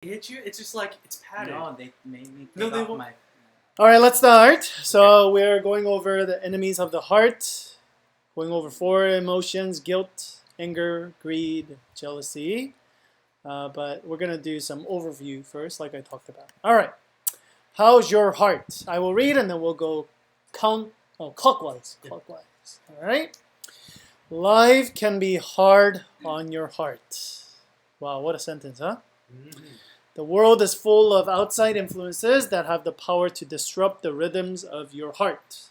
hit you, it's just like it's padded. No, they made me No, take they off won't. my... All right, let's start. So we're going over the enemies of the heart, going over 4 emotions: guilt, anger, greed, jealousy. But we're going to do some overview first, like I talked about. All right. How's your heart? I will read and then we'll go clockwise. Clockwise. All right. Life can be hard on your heart. Wow, what a sentence, huh? Mm-hmm. The world is full of outside influences that have the power to disrupt the rhythms of your heart.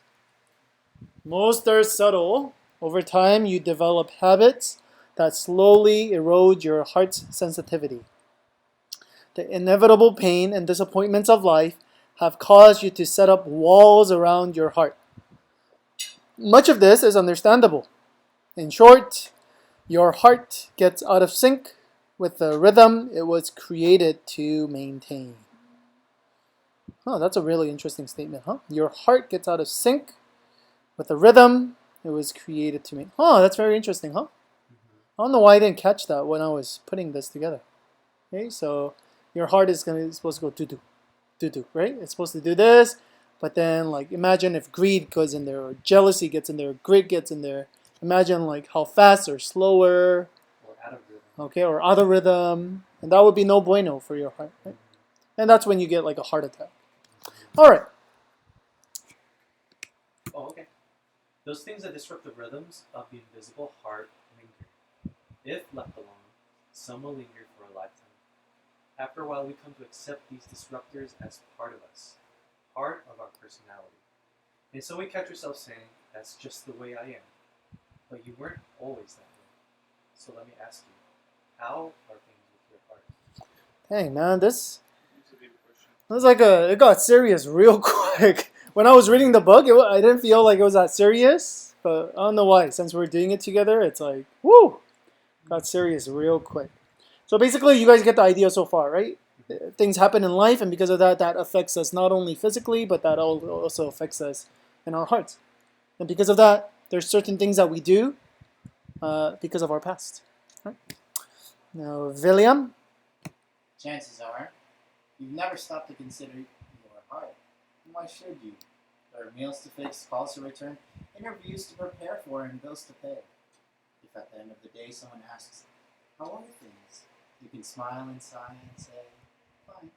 Most are subtle. Over time, you develop habits that slowly erode your heart's sensitivity. The inevitable pain and disappointments of life have caused you to set up walls around your heart. Much of this is understandable. In short, your heart gets out of sync with the rhythm it was created to maintain. Oh, that's a really interesting statement, huh? Your heart gets out of sync with the rhythm it was created to maintain. Oh, that's very interesting, huh? I don't know why I didn't catch that when I was putting this together. Okay, so your heart is supposed to go do do, right? It's supposed to do this, but then like imagine if greed goes in there, or jealousy gets in there, or greed gets in there. Imagine like how fast or slower, Or out of rhythm. okay, or out of rhythm, and that would be no bueno for your heart, right? And that's when you get like a heart attack. All right. Oh, okay. Those things that disrupt the rhythms of the invisible heart linger. If left alone, some will linger for a lifetime. After a while, we come to accept these disruptors as part of us, part of our personality. And so we catch ourselves saying, that's just the way I am. But you weren't always that way. So let me ask you, how are things with your heart? Hey man, this was like it got serious real quick. When I was reading the book, I didn't feel like it was that serious, but I don't know why. Since we're doing it together, it's like, woo, got serious real quick. So basically, you guys get the idea so far, right? Things happen in life, and because of that, that affects us not only physically, but that also affects us in our hearts. And because of that, there's certain things that we do because of our past. Right? Now, William. Chances are, you've never stopped to consider your heart. Why should you? There are meals to fix, calls to return, interviews to prepare for, and bills to pay. If at the end of the day someone asks, how are things? You can smile and sigh and say, fine.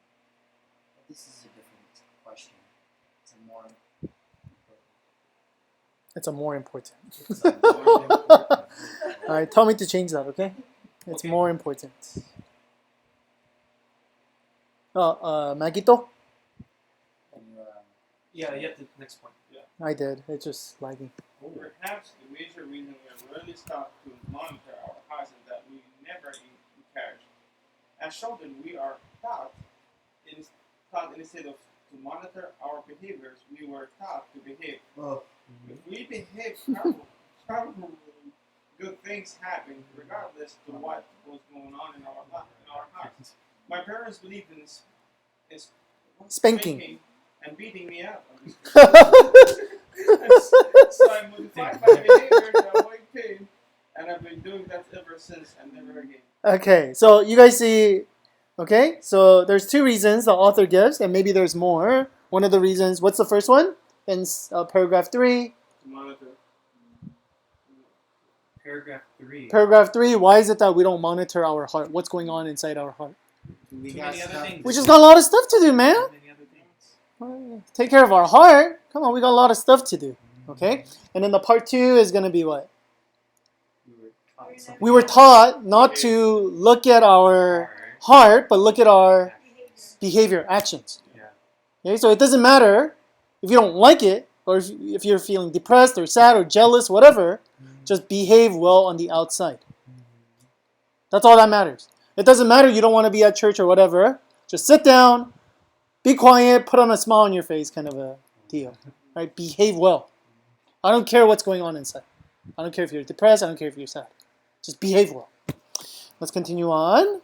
But this is a different question. It's a more It's a more important. It's a more important. All right, tell me to change that, okay? It's Okay. more important. Magito? Can you, Yeah, you have the next point. I did. It's just lagging. Perhaps the major reason we rarely stop to monitor our hearts is that we never encourage. As children, we are taught instead of to monitor our behaviors, we were taught to behave. well, If we behave properly, good things happen regardless to what was going on in our hearts. My parents believed in Spanking. and beating me up. Okay, So I modified my behavior to avoid pain, and I've been doing that ever since and never again. so you guys see, okay, so there's 2 reasons the author gives, and maybe there's more. One of the reasons, what's the first one? In paragraph 3. To monitor. Paragraph 3. Paragraph 3, why is it that we don't monitor our heart? What's going on inside our heart? we Too got many other stuff. things. We just got a lot of stuff to do, man. Many other things. Take care of our heart. Come on, we got a lot of stuff to do. Okay? And then the part 2 is going to be what? We were taught not to look at our heart, but look at our behavior, actions. Yeah. Okay? So it doesn't matter if you don't like it, or if you're feeling depressed or sad or jealous, whatever, just behave well on the outside. That's all that matters. It doesn't matter you don't want to be at church or whatever. Just sit down, be quiet, put on a smile on your face, kind of a deal. Right? Behave well. I don't care what's going on inside. I don't care if you're depressed. I don't care if you're sad. Just behave well. Let's continue on.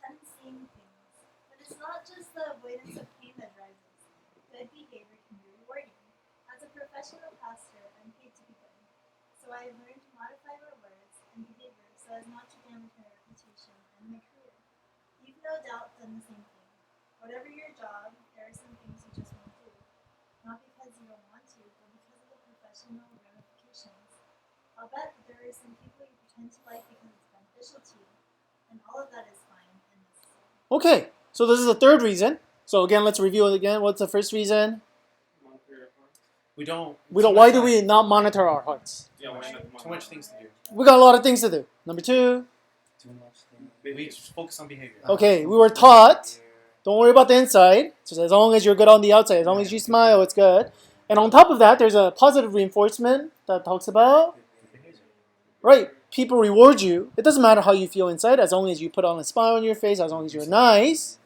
Unseen things. But it's not just the avoidance of pain that drives us. Good behavior can be rewarding. As a professional pastor, I'm paid to be good. So I have learned to modify my words and behavior so as not to damage my reputation and my career. Even no doubt done the same thing. Whatever your job, there are some things you just won't do. Not because you don't want to, but because of the professional ramifications. I'll bet that there are some people you pretend to like because it's beneficial to you. And all of that is fine and necessary. Okay, so this is the third reason. So again, let's review it again. What's the first reason? Monitor your heart. We don't. Why do we not monitor our hearts? Yeah, why not Too much things to do. We got a lot of things to do. Number 2, Too much thing. We just focus on behavior. okay, we were taught, don't worry about the inside. So as long as you're good on the outside, as long as you smile, it's good. And on top of that, there's a positive reinforcement that talks about, right, people reward you. It doesn't matter how you feel inside, as long as you put on a smile on your face, as long as you're nice,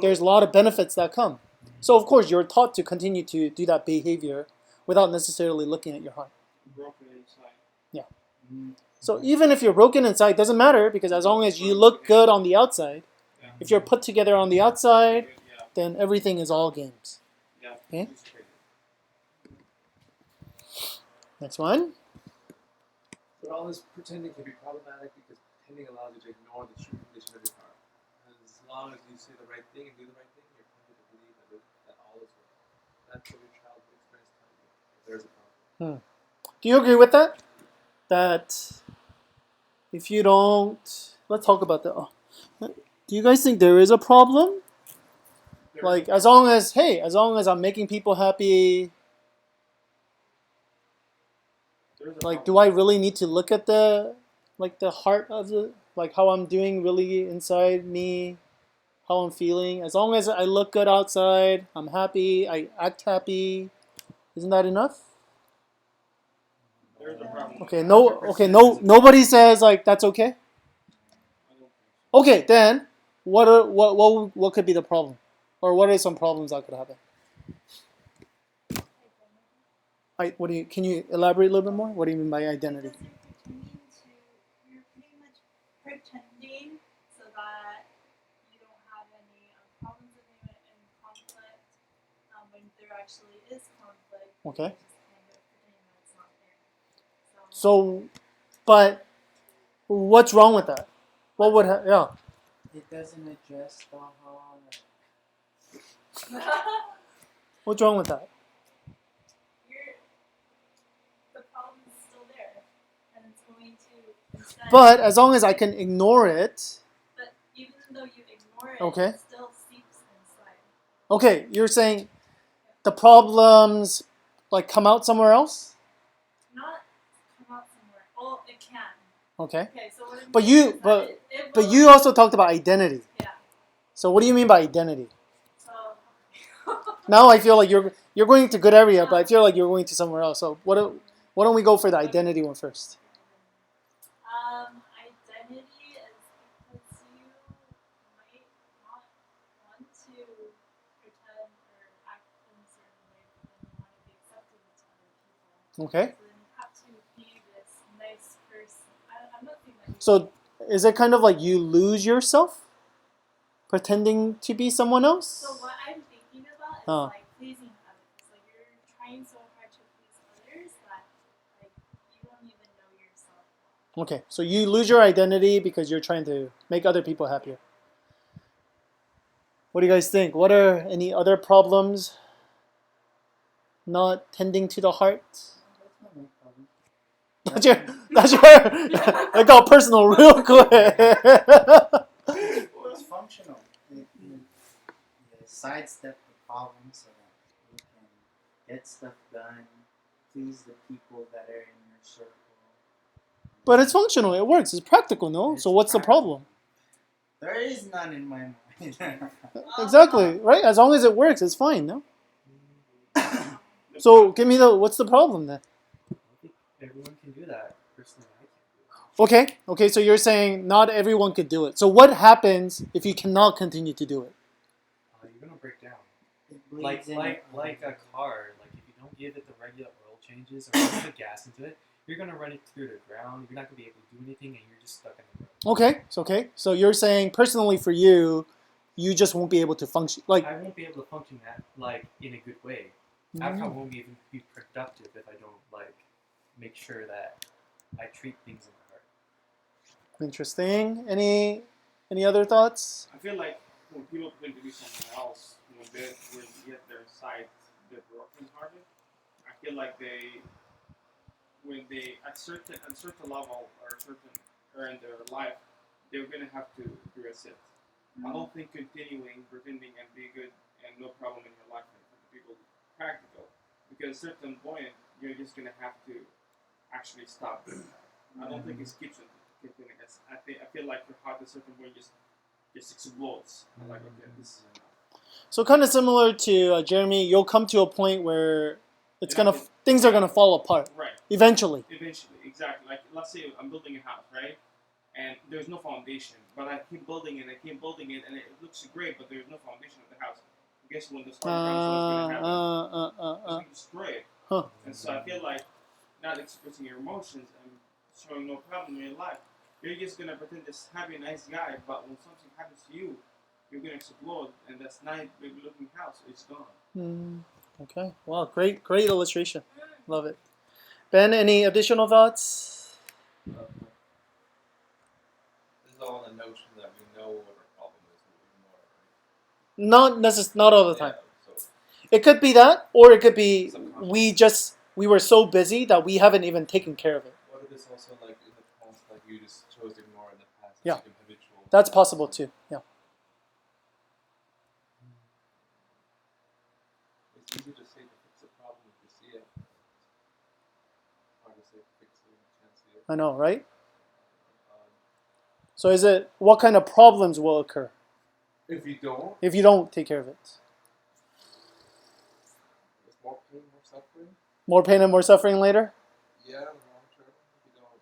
there's a lot of benefits that come. So of course, you're taught to continue to do that behavior without necessarily looking at your heart. broken inside. So even if you're broken inside, doesn't matter, because as long as you look good on the outside, Yeah. if you're put together on the outside, Yeah. then everything is all games. Yeah. Okay. Next one. But all this pretending can be problematic because pretending allows you to ignore the true condition of your heart. As long as you say the right thing and do the right thing, you're tempted to believe that all is well. That's what your childhood experience tells you. There's a problem. Do you agree with that? That if you don't, let's talk about that. Do you guys think there is a problem? Like as long as I'm making people happy, like do I really need to look at the heart of like how I'm doing really inside me, how I'm feeling? As long as I look good outside, I'm happy, I act happy, isn't that enough? There's a problem. Nobody says like that's okay. Okay, then what could be the problem, or what are some problems that could happen? Can you elaborate a little bit more? What do you mean by identity? Because you're pretty much pretending so that you don't have any problems with it and conflict. When there actually is conflict, Okay. you're just kind of pretending that it's not there. So, but what's wrong with that? What would It doesn't address the heart. what's wrong with that? The problem is still there, and it's going to instead. But as long as I can ignore it, But even though you ignore it, Okay. it still seeps inside. okay, you're saying the problems like come out somewhere else? Not come out somewhere. Oh, it can. Okay. Okay, so what I'm But saying you is that but it but will- you also talked about identity. Yeah. So what do you mean by identity? So. Now I feel like you're going to good area, but I feel like you're going to somewhere else. So why don't we go for the identity one first? Identity is because you might not want to pretend or act in a certain way, but then you want to be accepted to other people. Okay. So then you have to be this nice person. I'm not saying that. So is it kind of like you lose yourself pretending to be someone else? So what I'm thinking about is Oh. like pleasing others. Like you're trying so hard to please others that like you don't even know yourself. Okay, so you lose your identity because you're trying to make other people happier. What do you guys think? What are any other problems not tending to the heart? That's not my problem. That's your I got personal real quick. It's functional. It sidestep the problem so that you can get stuff done, please the people that are in your circle. But it's functional, it works, it's practical, no? So what's the problem? There is none in my mind. Exactly, right? As long as it works, it's fine, no? So give me what's the problem then? I think everyone can do that. Personally, I can't do it. Okay, so you're saying not everyone could do it. So what happens if you cannot continue to do it? You're gonna break down. It bleeds Like in a car. Like if you don't give it the regular oil changes or put the gas into it, you're gonna run it through the ground. You're not gonna be able to do anything, and you're just stuck in the road. Okay. So you're saying personally for you, you just won't be able to function. Like, I won't be able to function that like in a good way. I won't even be productive if I don't like make sure that I treat things in the heart. interesting. Any Any other thoughts? I feel like when people pretend to be someone else, when they get their side, they're broken hearted. I feel like when they at certain level or in their life, they're gonna have to address it. I don't think continuing pretending and be good and no problem in your life and for people practical, because at a certain point you're just gonna have to actually stop doing that. I don't think it's keeps continuing. I feel like your heart at a certain point just explodes. I'm like, okay, this is enough. So kind of similar to Jeremy, you'll come to a point where Yeah, things are gonna fall apart Right. eventually. Eventually, exactly. Like let's say I'm building a house, right? And there's no foundation, but I keep building it, and it looks great, but there's no foundation of the house. Guess when the storm comes, what's gonna happen? It's gonna destroy it. Huh. And so I feel like not expressing your emotions and showing no problem in your life, you're just gonna pretend this happy, nice guy, but when something happens to you, you're gonna explode, and that's nice, baby looking house, it's gone. Okay. Wow. Great illustration. Love it. Ben, any additional thoughts? This is all in the notion that we know what our problem is, but we ignore it. Not all the time. Yeah, so It could be that, or it could be subconscious. we were so busy that we haven't even taken care of it. What if it's also like in the past, like you just chose to ignore in the past? Yeah. Like habitual. That's possible too. Yeah. It's easy to say to fix a problem if you see it. Hard to say to fix it when you can't see it. I know, right? Um, So is it what kind of problems will occur if you don't, if you don't take care of it? there's more pain, more suffering. More pain and more suffering later? Yeah, in the long term. If you don't,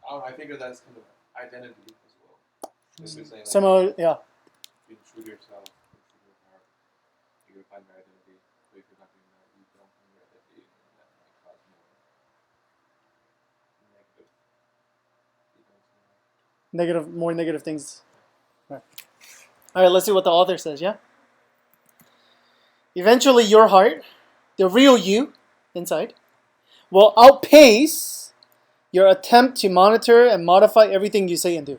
I don't know, I think of that as kind of identity as well. As you're saying, like, Similar, yeah. being true to yourself, being true to your heart, you're gonna find your identity. But if you're not doing that, you don't find your identity, and that might cause more negative feelings. More negative things. Right. All right, let's see what the author says, yeah? Eventually, your heart, the real you inside, will outpace your attempt to monitor and modify everything you say and do.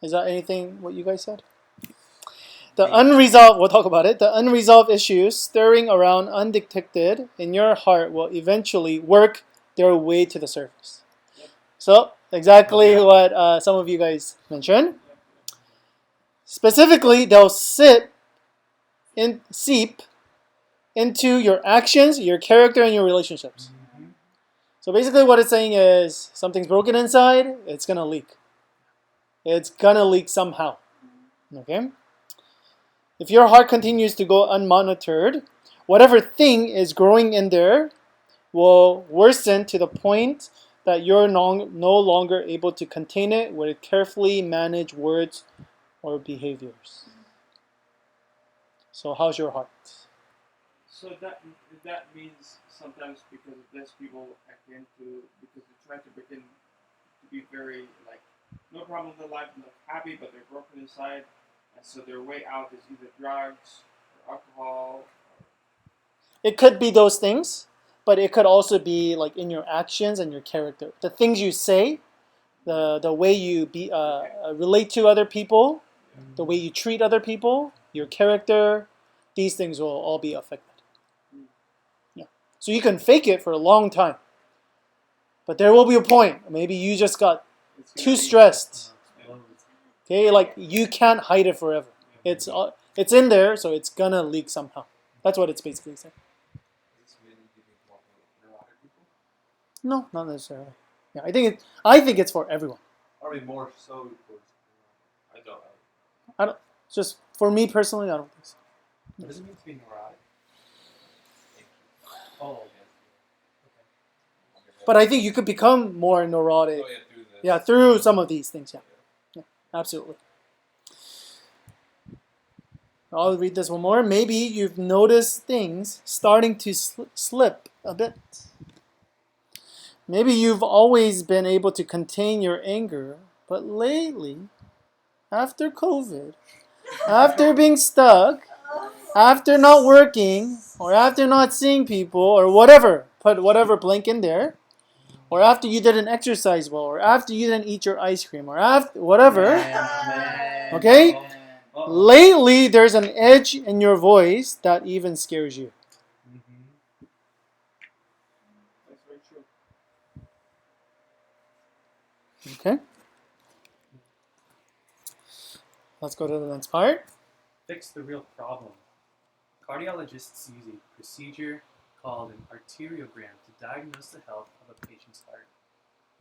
Is that anything what you guys said? We'll talk about it. The unresolved issues stirring around undetected in your heart will eventually work their way to the surface. So, exactly what some of you guys mentioned. Specifically, they'll seep into your actions, your character, and your relationships. So basically what it's saying is something's broken inside, it's going to leak. It's going to leak somehow. Okay? If your heart continues to go unmonitored, whatever thing is growing in there will worsen to the point that you're no longer able to contain it with carefully managed words or behaviors. So how's your heart? So that means sometimes because of this, people tend to, because they try to pretend to be very like no problem in their life, look happy, but they're broken inside, and so their way out is either drugs or alcohol. It could be those things, but it could also be like in your actions and your character. The things you say, the way you relate to other people, the way you treat other people, your character, these things will all be affected. Yeah. So you can fake it for a long time, but there will be a point. Maybe you just got too stressed. Okay, like you can't hide it forever. It's in there, so it's gonna leak somehow. That's what it's basically saying. It's really giving more neurotic people. No, not necessarily. Yeah, I think it's for everyone. Or maybe more so towards I don't know. Just for me personally, I don't think so. What does it mean to be neurotic? Oh, okay. But I think you could become more neurotic. Oh, yeah, through this. Yeah, through some of these things. Yeah, absolutely. I'll read this one more. Maybe you've noticed things starting to slip a bit. Maybe you've always been able to contain your anger, but lately, after COVID, after being stuck, after not working, or after not seeing people, or whatever, put whatever blank in there, or after you didn't exercise well, or after you didn't eat your ice cream, or after whatever. Man. Okay? Uh-oh. Lately, there's an edge in your voice that even scares you. Mhm. That's very true. Okay? Let's go to the next part. Fix the real problem. Cardiologists use a procedure called an arteriogram to diagnose the health of a patient's heart.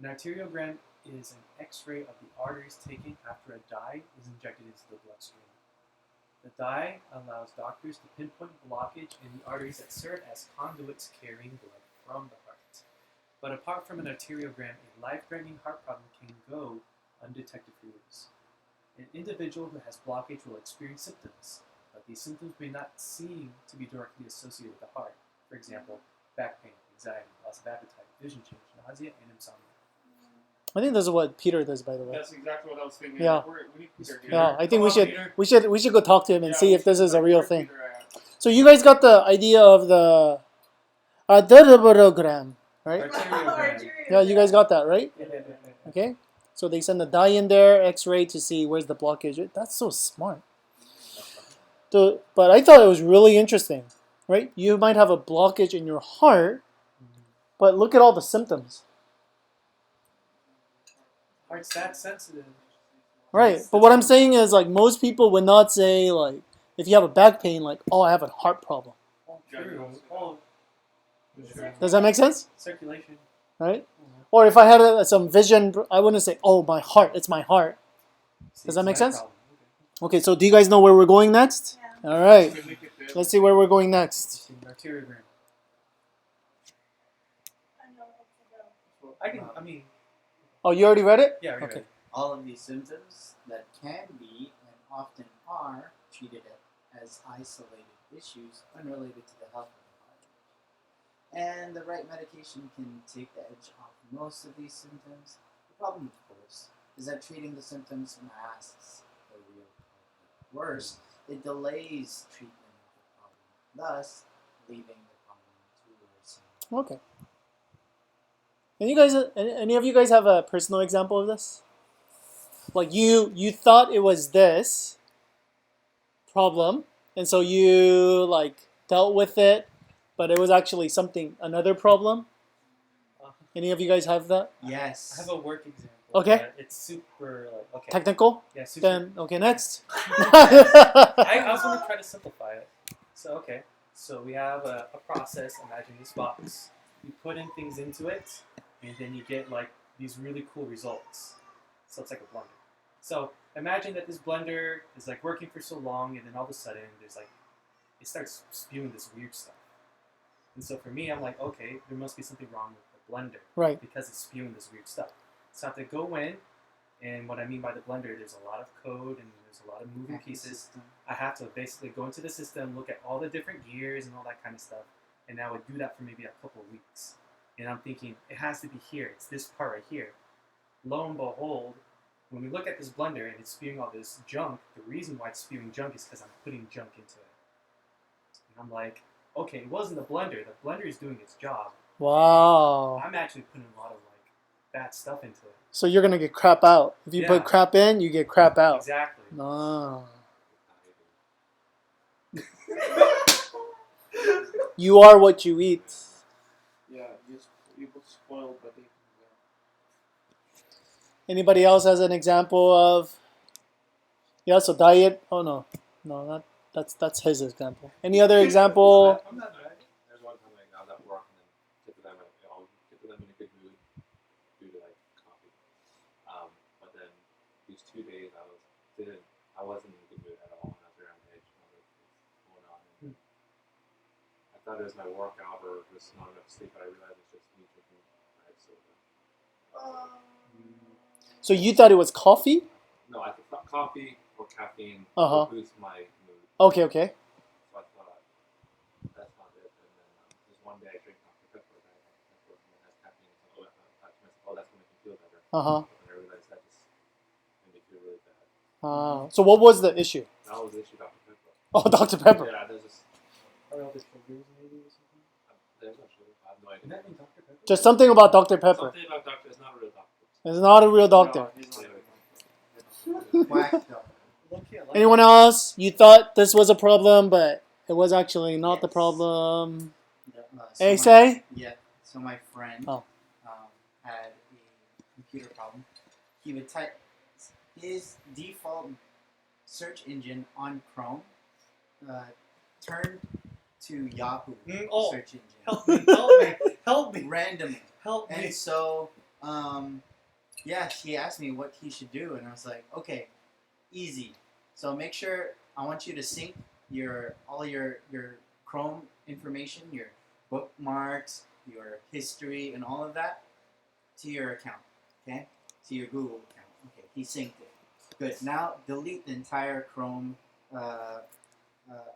An arteriogram is an X-ray of the arteries taken after a dye is injected into the bloodstream. The dye allows doctors to pinpoint blockage in the arteries that serve as conduits carrying blood from the heart. But apart from an arteriogram, a life-threatening heart problem can go undetected for years. An individual who has blockage will experience symptoms, but these symptoms may not seem to be directly associated with the heart. For example, back pain, anxiety, loss of appetite, vision change, nausea, and insomnia. I think this is what Peter does, by the way. That's exactly what I was thinking. Yeah. We need Peter here. Yeah, I think Come on, Peter. we should go talk to him and Yeah, see we if this should is a like real Peter thing. at. So you guys got the idea of the arteriogram, right? Arteriogram. Yeah, you guys got that, right? Yeah. Okay. So they send the dye in there, X-ray to see where's the blockage. That's so smart. But I thought it was really interesting, right? You might have a blockage in your heart, but look at all the symptoms, Heart's that sensitive. right? But what I'm saying is, like, most people would not say, like, if you have a back pain, like, oh, I have a heart problem. Oh, true. Oh, Does that make sense? circulation. Right? Or if I had some vision, I wouldn't say, oh, my heart, it's my heart. Does that make It's my sense? problem. Okay, so do you guys know where we're going next? Yeah. All right. We make it there. Let's see where we're going next. Okay. An arteriogram. I know what to go. I can. I mean, Oh, you already read it? yeah. Right, Okay. right. All of these symptoms that can be and often are treated as isolated issues unrelated to the health of the heart. And the right medication can take the edge off most of these symptoms. The problem, of course, is that treating the symptoms masks the real problem. Worse, it delays treatment of the problem, thus leaving the problem to worsen. Okay. Any of you guys have a personal example of this? Like you thought it was this problem, and so you like dealt with it, but it was actually another problem. Any of you guys have that? Yes. I have a work example. Okay. but It's super like okay. Technical? Yeah, super. Then okay, next. I was going to try to simplify it. So okay, so we have a process. Imagine this box. You put in things into it, and then you get like these really cool results. So it's like a blender. So imagine that this blender is like working for so long, and then all of a sudden there's like it starts spewing this weird stuff. And so for me, I'm like, okay, there must be something wrong with the blender Right. because it's spewing this weird stuff. So I have to go in, and what I mean by the blender, there's a lot of code and there's a lot of moving pieces. I have to basically go into the system, look at all the different gears and all that kind of stuff, and I would do that for maybe a couple of weeks. And I'm thinking, it has to be here. It's this part right here. Lo and behold, when we look at this blender and it's spewing all this junk, the reason why it's spewing junk is because I'm putting junk into it. And I'm like, okay, it wasn't the blender. The blender is doing its job. Wow. I'm actually putting a lot of like bad stuff into it. So you're gonna get crap out. If you Yeah. put crap in, you get crap out. Exactly. Ah. You are what you eat. Yeah, just people spoiled by the. Anybody else has an example of? Yeah, so diet. Oh no, not that's his example. Any other example? I'm not right. There's one time like I was at work and then typically I'll get to them in a good mood due to like coffee. But then these 2 days I wasn't in a good mood at all and I was very on edge and all that was going on. And I thought it was my workout or just not enough sleep, but I realized it's just me drinking diet soda. So you thought it was coffee? No, I thought coffee or caffeine Uh-huh. would boost my mood. Okay, okay. So I thought that's not it. And then just one day I drank Dr. Pepper, and I had Dr. Pepper, and it has caffeine. So I thought to myself, oh, that's going to make me feel better. Uh-huh. And I realized that just made me feel really bad. So what was the issue? That was the issue, Dr. Pepper. Oh, Dr. Pepper. Yeah, there's just Are all the sugars maybe or something? there's no sugar. I have no Isn't idea. that in Dr. Pepper? Just something about Dr. Pepper. Something about doctor is not a real doctor. It's not a real doctor. No, he's not a Quack doctor. Low-key, I like Anyone it. else? You thought this was a problem, but it was actually not the Yes. problem. So Hey, my- say? Yeah. So my friend Oh. had a computer problem. He would type his default search engine on Chrome turned to Yahoo Oh, search engine help me, help me, help me, randomly. help me. And so, yeah, she asked me what he should do, and I was like, okay, easy. So make sure I want you to sync all your Chrome information, your bookmarks, your history, and all of that to your account. Okay, to your Google account. Okay, he synced it. Good. Now delete the entire Chrome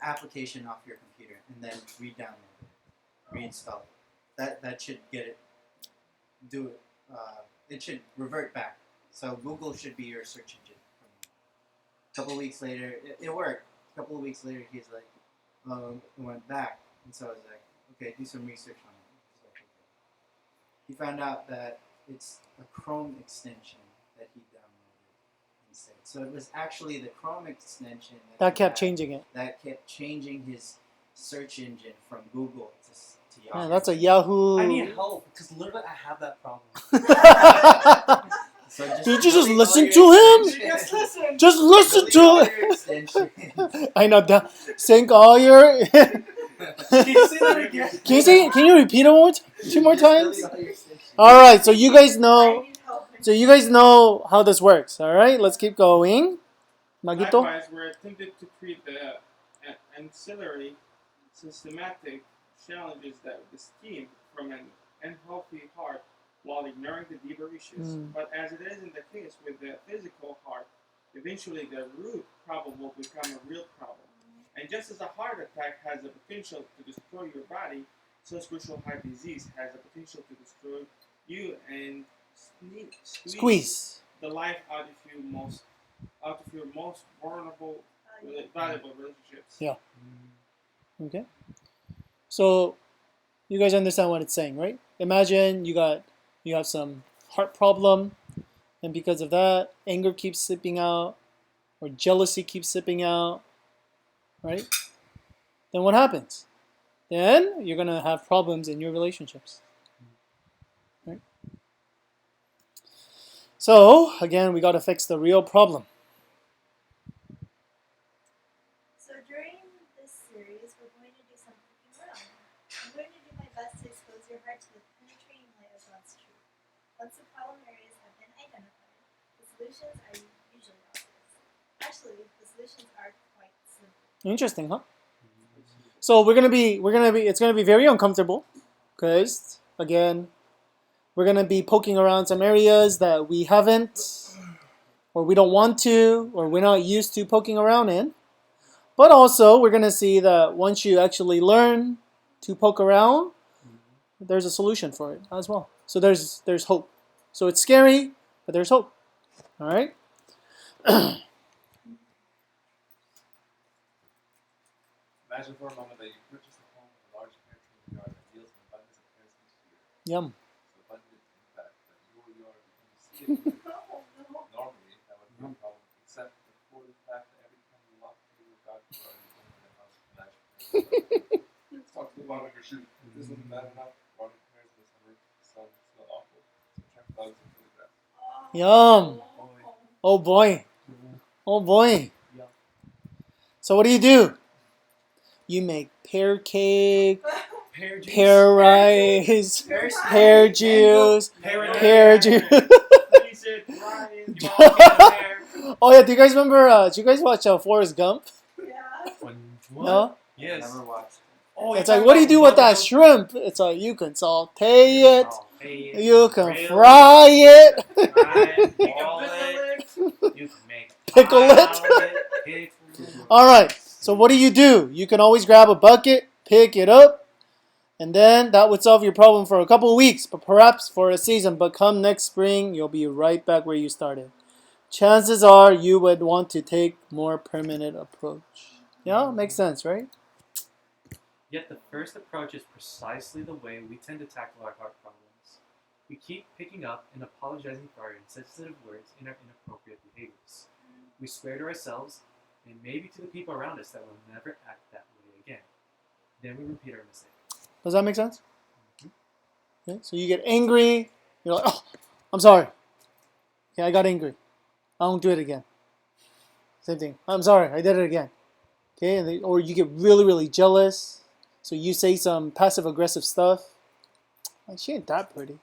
application off your computer, and then re-download it, reinstall it. That should get it. Do it. It should revert back. So Google should be your search engine. A couple of weeks later, it worked. A couple of weeks later, he's like, it went back. And so I was like, okay, do some research on it. So, okay. He found out that it's a Chrome extension that he downloaded instead. So it was actually the Chrome extension That he kept had changing it. that kept changing his search engine from Google to Yahoo. Man, that's a Yahoo. I need help because literally I have that problem. So just Did you just delete listen all your to him? extensions. listen. Just listen Delete to all it. your extensions. I know that. Sync all your. Can you say that again? Can you say? Can you repeat it one more two more Just times? delete all your extensions. All right. So you guys I know. need help. So you guys know how this works. All right. Let's keep going. Magito. Likewise, we're attempted to treat the ancillary systematic challenges that stem from an unhealthy heart while ignoring the deeper issues. Mm. But as it is in the case with the physical heart, eventually the root problem will become a real problem. And just as a heart attack has the potential to destroy your body, so crucial heart disease has the potential to destroy you and Squeeze. the life out of your most vulnerable, valuable relationships. Yeah. Okay. So you guys understand what it's saying, right? Imagine you have some heart problem, and because of that, anger keeps slipping out, or jealousy keeps slipping out, right? Then what happens? Then you're gonna have problems in your relationships. Right? So again, we gotta fix the real problem. So during this series, we're going to do some looking around. I'm going to do my best to expose your heart to the penetrating light of God's truth. Once the problem areas have been identified, the solutions are usually obvious. Actually, the solutions are quite simple. Interesting, huh? So it's gonna be very uncomfortable, because again, we're gonna be poking around some areas that we haven't, or we don't want to, or we're not used to poking around in. But also, we're gonna see that once you actually learn to poke around, there's a solution for it as well. So there's hope. So it's scary, but there's hope. All right. Imagine for a moment that you purchase a home with a large pear tree in the yard that yields an abundance of pears each year. Yum. So abundant, in fact, that your yard becomes sealed. Oh, no. Normally, that would be a problem, except for the fact that every time you walk through your garden, you are going to have large pears. Talk to the bottom of your shoe. If this wasn't bad enough, water pears in the summer sun smell awful. So attract bugs into the grass. Yum. Oh boy. Oh boy. Yeah. So what do? You make pear cake, Pear juice. pear rice, Pear pear juice, juice, Pear pear juice. Please it, Ryan. You all get a pear. Oh yeah, do you guys remember? Did you guys watch Forrest Gump? Yeah. What? No. Yes. Never watched. Oh, It's like, what do you do with that shrimp? It's like you can saute it, Hey, you can grill fry it, You can Boil boil it. You can make pickle pie it. out of it, pickle it. All right. So what do? You can always grab a bucket, pick it up, and then that would solve your problem for a couple of weeks, but perhaps for a season. But come next spring, you'll be right back where you started. Chances are you would want to take more permanent approach. Yeah, makes sense, right? Yet the first approach is precisely the way we tend to tackle our heart problems. We keep picking up and apologizing for our insensitive words and our inappropriate behaviors. We swear to ourselves and maybe to the people around us that we'll never act that way again. Then we repeat our mistake. Does that make sense? Okay, so you get angry. You're like, oh, I'm sorry. Okay, I got angry. I won't do it again. Same thing. I'm sorry, I did it again. Okay, or you get really, really jealous. So you say some passive aggressive stuff. Like, she ain't that pretty.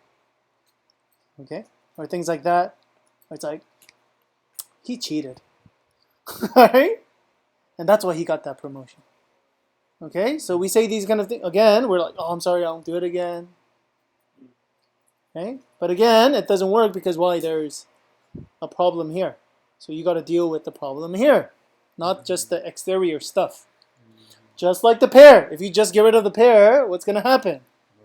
Okay, or things like that. It's like, he cheated. Alright? And that's why he got that promotion. Okay, so we say these kind of things. Again, we're like, oh, I'm sorry, I won't do it again. Okay, but again, it doesn't work because why? There's a problem here. So you got to deal with the problem here, not just the exterior stuff. Just like the pear. If you just get rid of the pear, what's going to happen?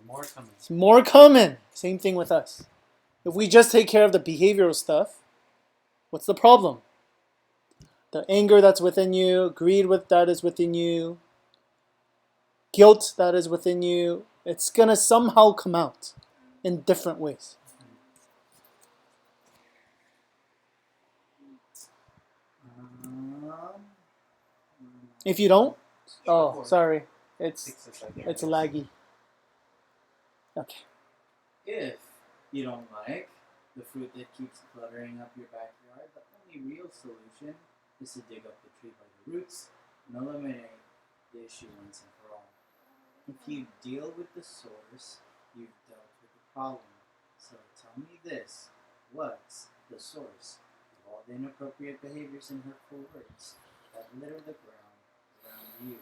More coming. It's more common. Same thing with us. If we just take care of the behavioral stuff, what's the problem? The anger that's within you, greed that is within you, guilt that is within you, it's going to somehow come out in different ways. If you don't, oh, sorry, it's laggy. Okay. If you don't like the fruit that keeps cluttering up your backyard, the only real solution is to dig up the tree by the roots and eliminate the issue once and for all. If you deal with the source, you've dealt with the problem. So tell me this, what's the source of all the inappropriate behaviors and hurtful words that litter the ground around you?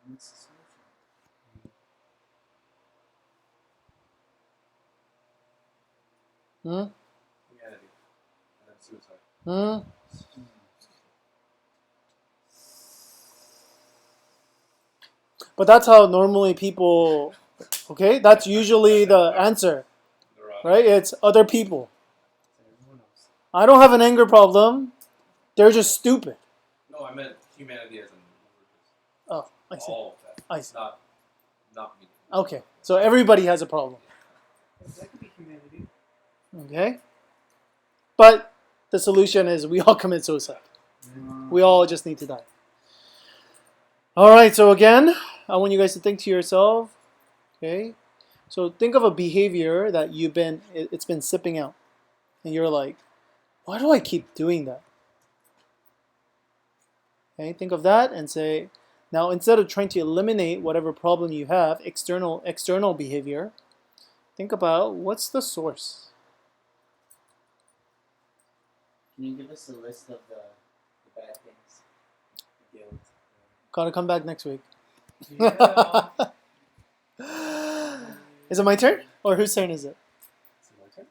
And what's the solution? Humanity. And then suicide. But that's how normally people, okay, that's usually the answer, right? It's other people. Everyone else. I don't have an anger problem. They're just stupid. No, I meant humanity as in Oh, I see. all of that. I see. Not me. Okay, so everybody has a problem. That could be humanity. Okay? But the solution is we all commit suicide. We all just need to die. All right, so again, I want you guys to think to yourself, okay? So think of a behavior that it's been sipping out. And you're like, why do I keep doing that? Okay, think of that and say, now instead of trying to eliminate whatever problem you have, external behavior, think about what's the source. Can you give us a list of the bad things? The guilt. Gotta come back next week. Yeah. Is it my turn? Or whose turn is it? Is it my turn?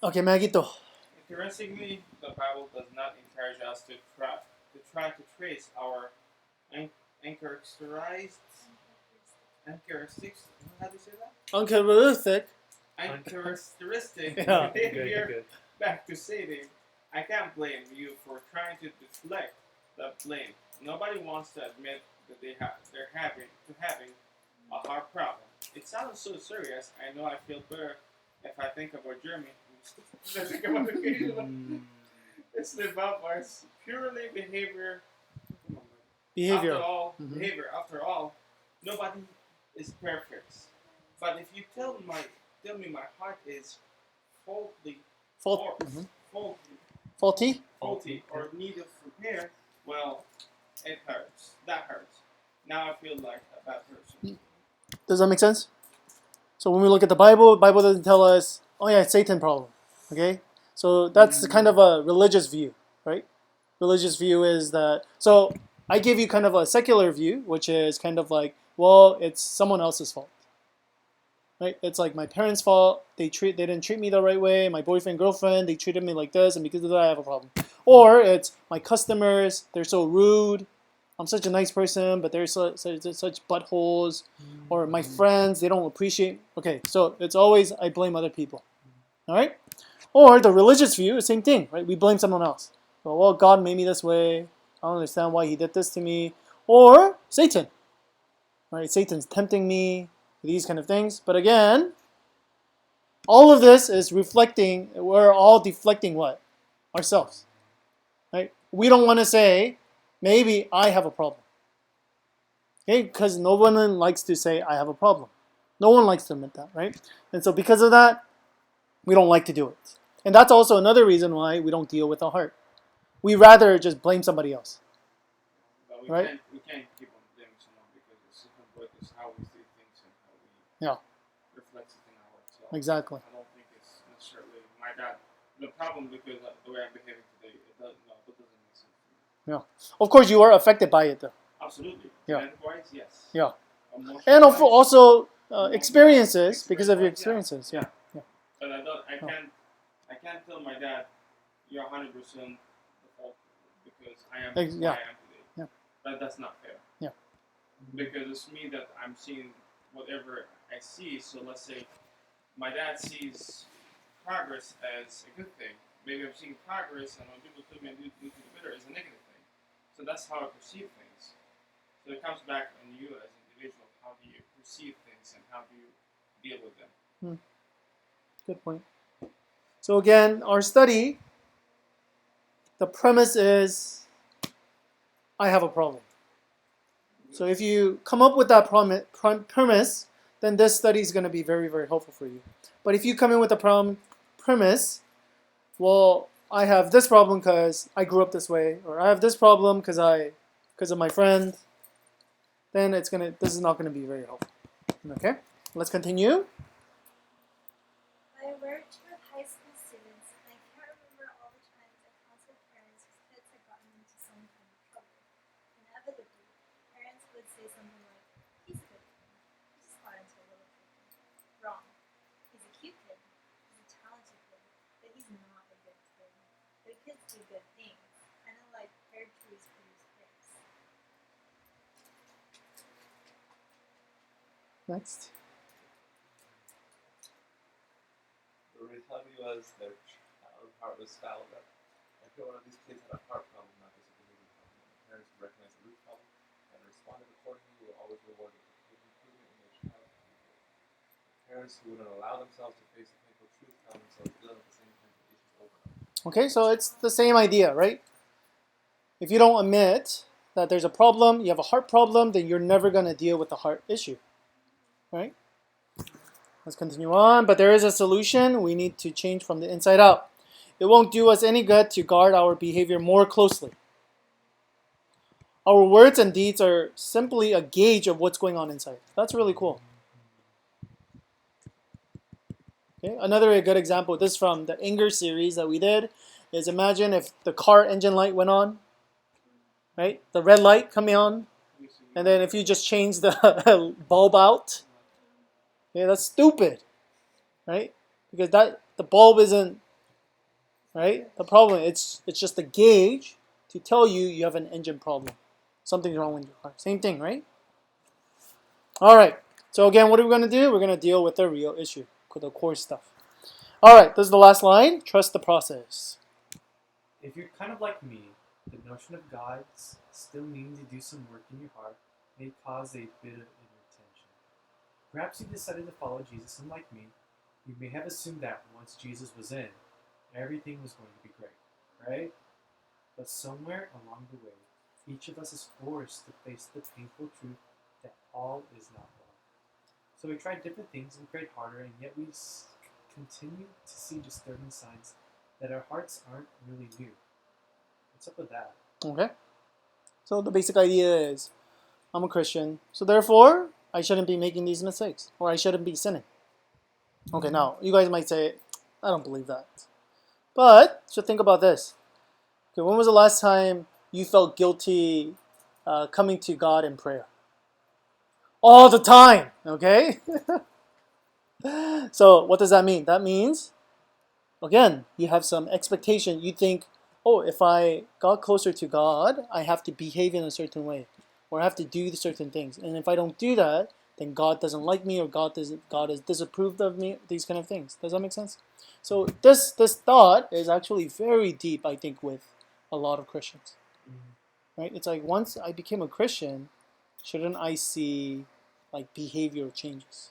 Okay, Magito. Interestingly, the Bible does not encourage us to try to trace our characteristics. How do you say that? Uncharacteristic. Characteristic Yeah. behavior back to Satan. I can't blame you for trying to deflect the blame. Nobody wants to admit that they're having a hard problem. It sounds so serious. I know I feel better if I think about Jeremy. I think about occasionally. It's the vampires purely behavior. Behavior. After all, Mhm. behavior. After all, nobody is perfect. But if you tell me my heart is faulty, faulty or need of repair, well, it hurts. That hurts. Now I feel like a bad person. Does that make sense? So when we look at the Bible doesn't tell us, oh yeah, it's Satan problem. Okay? So that's kind of a religious view, right? Religious view is that, so I give you kind of a secular view, which is kind of like, well, it's someone else's fault. Right? It's like my parents' fault. They didn't treat me the right way. My boyfriend, girlfriend, they treated me like this, and because of that, I have a problem. Or it's my customers. They're so rude. I'm such a nice person, but they're such buttholes. Or my friends, they don't appreciate. Okay, so it's always I blame other people. All right. Or the religious view, the same thing, right? We blame someone else. Well, God made me this way. I don't understand why He did this to me. Or Satan. Right? Satan's tempting me. These kind of things. But again, All of this is reflecting, we're all deflecting what? Ourselves. Right? We don't want to say, maybe I have a problem. Okay? Because no one likes to say, I have a problem. No one likes to admit that, right? And so because of that, we don't like to do it. And that's also another reason why we don't deal with the heart. We rather just blame somebody else. But Right. we can't keep on blaming someone because it's what is how we see things and how we Yeah. reflect it in ourselves. Exactly. I don't think it's necessarily my dad. The problem because the way I'm behaving today, that doesn't make sense to me. Of course, you are affected by it, though. Absolutely. Yeah. Wise, yes. Yeah. Emotional And wise, also experiences, because of your Experience-wise, experiences. Yeah. But I can't tell my dad you're 100% the fault because I am Ex- who yeah. I am today. Yeah. That's not fair. Yeah. Because it's me that I'm seeing whatever I see. So let's say my dad sees progress as a good thing. Maybe I'm seeing progress and when people tell me I do the better is a negative thing. So that's how I perceive things. So it comes back on you as an individual. How do you perceive things and how do you deal with them? Good point. So again, our study, the premise is, I have a problem. So if you come up with that premise, then this study is going to be very, very helpful for you. But if you come in with a premise, well, I have this problem because I grew up this way, or I have this problem because of my friend, then this is not going to be very helpful. Okay, let's continue. I worked with high school students, and I can't remember all the times I counseled parents whose kids had gotten into some kind of trouble. Inevitably, parents would say something like, "He's a good kid. He just got into a little trouble." Wrong. He's a cute kid. He's a talented kid, but he's not a good kid. Good kids do good things, kind of like pear trees produce pears. Next. The reality was their child's heart was fouled up. Every one of these kids had a heart problem, not just a behavior problem. And the parents who recognized the root problem and responded accordingly will always reward the improvement in their child's behavior. The parents who wouldn't allow themselves to face the painful truth found themselves dealing with the same kinds of issues over and over. Okay, so it's the same idea, right? If you don't admit that there's a problem, you have a heart problem, then you're never going to deal with the heart issue, right? Let's continue on, but there is a solution. We need to change from the inside out. It won't do us any good to guard our behavior more closely. Our words and deeds are simply a gauge of what's going on inside. That's really cool. Okay, another good example, this from the anger series that we did, is imagine if the car engine light went on, right? The red light coming on, and then if you just change the bulb out, okay, that's stupid, right? Because the bulb isn't, right? The problem, it's just a gauge to tell you have an engine problem. Something's wrong with your car. Same thing, right? All right. So again, what are we going to do? We're going to deal with the real issue, with the core stuff. All right. This is the last line. Trust the process. If you're kind of like me, the notion of God's still needing to do some work in your heart may cause a bit of inner tension. Perhaps you decided to follow Jesus, and like me, you may have assumed that once Jesus was in, everything was going to be great, right? But somewhere along the way, each of us is forced to face the painful truth that all is not well. So we tried different things and prayed harder, and yet we continue to see disturbing signs that our hearts aren't really new. What's up with that? Okay. So the basic idea is, I'm a Christian, so therefore I shouldn't be making these mistakes, or I shouldn't be sinning. Okay, now you guys might say, I don't believe that. But so think about this. Okay, when was the last time you felt guilty coming to God in prayer? All the time, okay? So what does that mean? That means, again, you have some expectation. You think, oh, if I got closer to God, I have to behave in a certain way, or I have to do certain things. And if I don't do that, then God doesn't like me, or God is disapproved of me. These kind of things. Does that make sense? So this thought is actually very deep, I think, with a lot of Christians. Right? It's like once I became a Christian, shouldn't I see like behavioral changes?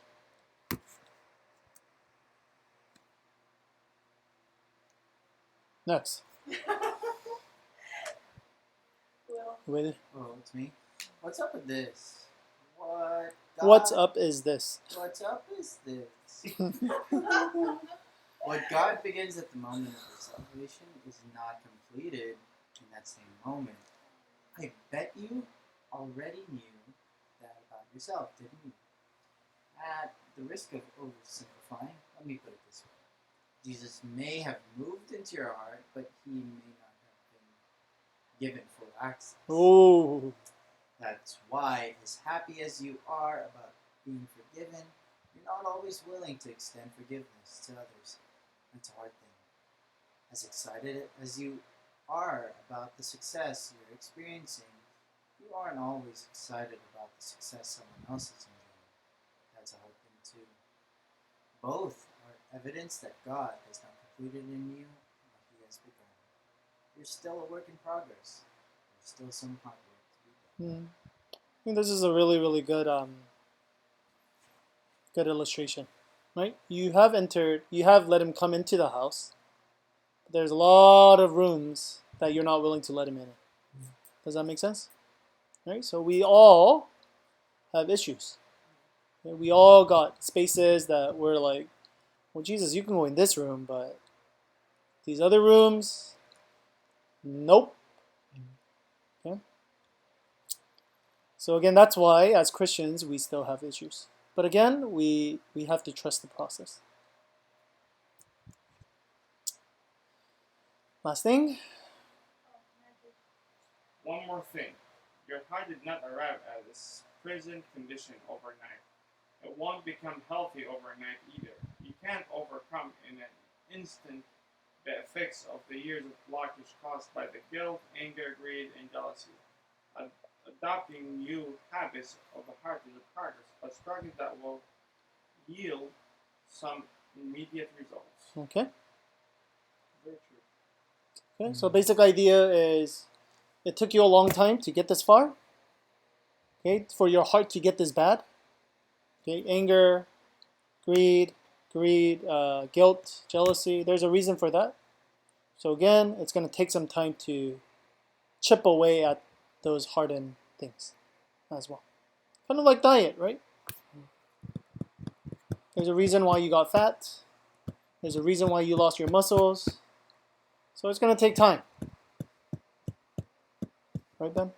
Next. Will. With Oh, it's me. What's up with this? What? what's God- up is this. What's up is this? What God begins at the moment of your salvation is not completed in that same moment. I bet you already knew that about yourself, didn't you? At the risk of oversimplifying, let me put it this way. Jesus may have moved into your heart, but he may not have been given full access. Oh. That's why, as happy as you are about being forgiven, you're not always willing to extend forgiveness to others. That's a hard thing. As excited as you are about the success you're experiencing, you aren't always excited about the success someone else is enjoying. That's a hard thing too. Both are evidence that God has not completed in you what he has begun. You're still a work in progress. There's still some hard work to be done. I think this is a really, really good good illustration. Right? You have let him come into the house. But there's a lot of rooms that you're not willing to let him in. Does that make sense? Right? So we all have issues. Okay? We all got spaces that we're like, well, Jesus, you can go in this room, but these other rooms, nope. Okay? So again, that's why as Christians we still have issues. But again, we have to trust the process. Last thing. One more thing. Your heart did not arrive at its present condition overnight. It won't become healthy overnight either. You can't overcome in an instant the effects of the years of blockage caused by the guilt, anger, greed, and jealousy. Adopting new habits of the heart is a progress, but struggle that will yield some immediate results. Okay. Very true. Okay. So basic idea is, it took you a long time to get this far. Okay, for your heart to get this bad. Okay, anger, greed, guilt, jealousy. There's a reason for that. So again, it's going to take some time to chip away at those hardened things as well. Kind of like diet, right? There's a reason why you got fat. There's a reason why you lost your muscles. So it's going to take time. Right, Ben?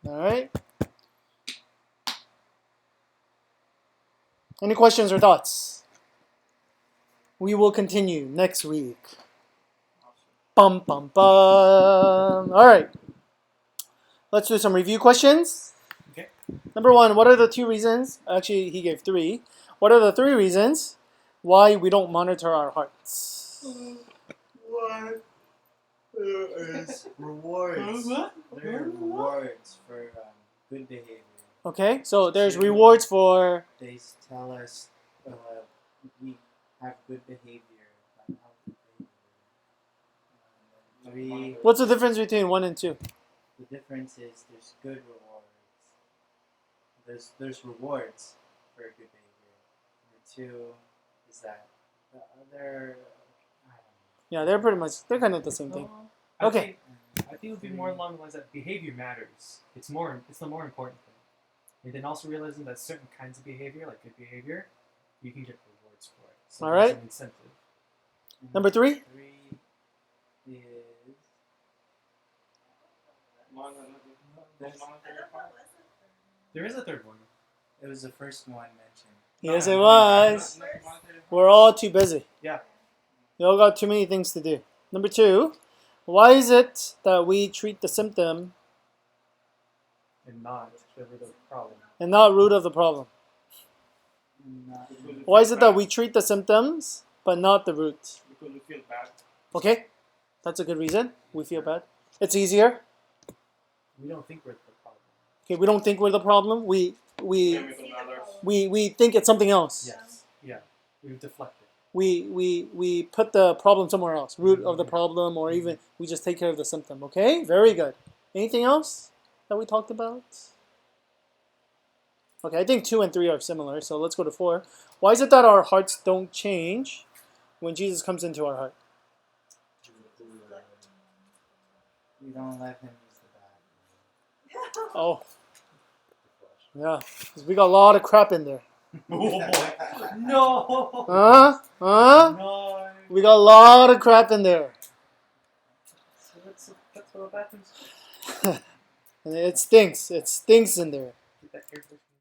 All right. Any questions or thoughts? We will continue next week. Bum, bum, bum. All right. Let's do some review questions. Okay. Number one, what are the 2 reasons? Actually, he gave 3. What are the 3 reasons why we don't monitor our hearts? What? There is rewards. There are rewards for good behavior. Okay, so there's rewards for... They tell us we have good behavior, not healthy behavior. 3, What's the difference between 1 and 2? the difference is there's good rewards. There's rewards for good behavior. Number 2 is that the other. I don't Yeah, they're kind of the same thing. I Okay. think it would be more along the lines that behavior matters. It's the more important thing. And then also realizing that certain kinds of behavior, like good behavior, you can get rewards for it. So All there's right. an incentive. Number 3? 3 is. I don't know what was it. There is a third one. It was the first one mentioned. Yes, it was. We're all too busy. Yeah. We all got too many things to do. Number 2, why is it that we treat the symptom And not the root of the problem. and not root of the problem? Not, Why is it that we treat the symptoms but not the root? Because we feel bad. Okay, that's a good reason. We feel bad. It's easier. We don't think we're the problem. Okay, we don't think we're the problem. We Blame it on others. we think it's something else. Yes. Yeah. We've deflected. We put the problem somewhere else. Root of the problem, or even we just take care of the symptom. Okay, very good. Anything else that we talked about? Okay, I think 2 and 3 are similar. So let's go to 4. Why is it that our hearts don't change when Jesus comes into our heart? We don't let him use the bathroom. Oh, yeah. 'Cause we got a lot of crap in there. No. Huh? No. We got a lot of crap in there. So that's what happens. And it stinks. It stinks in there. Get that air freshener.